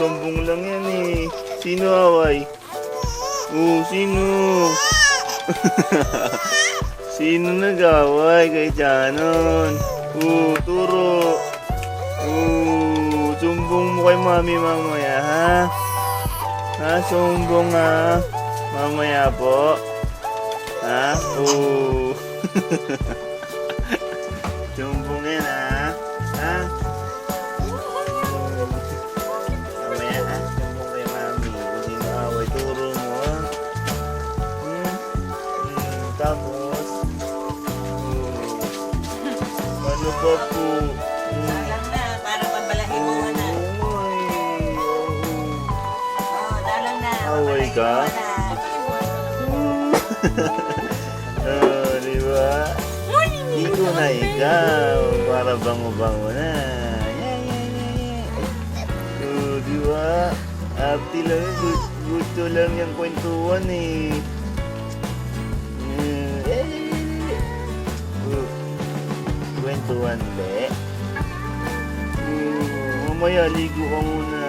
sumbong lang yan eh. Sino away? Sino? Sino nag-away kay Janon? Turo. Sumbong mo kay mami mamaya, ha? Sumbong ha? Mamaya po? Ha? Sumbong yan, ha? Mamaya, ha? Sumbong kay mami. Kung sino away, turo mo, ha? Tapos, ano pa po? Alam na, para pabalahin mo na. Dalang na. Away ka? Di ba? Dito na ikaw. Para bango-bango na. Di ba? Ate lang, gusto lang yung kwentuhan eh. Kwentuhan be. Mamaya ligo ka muna.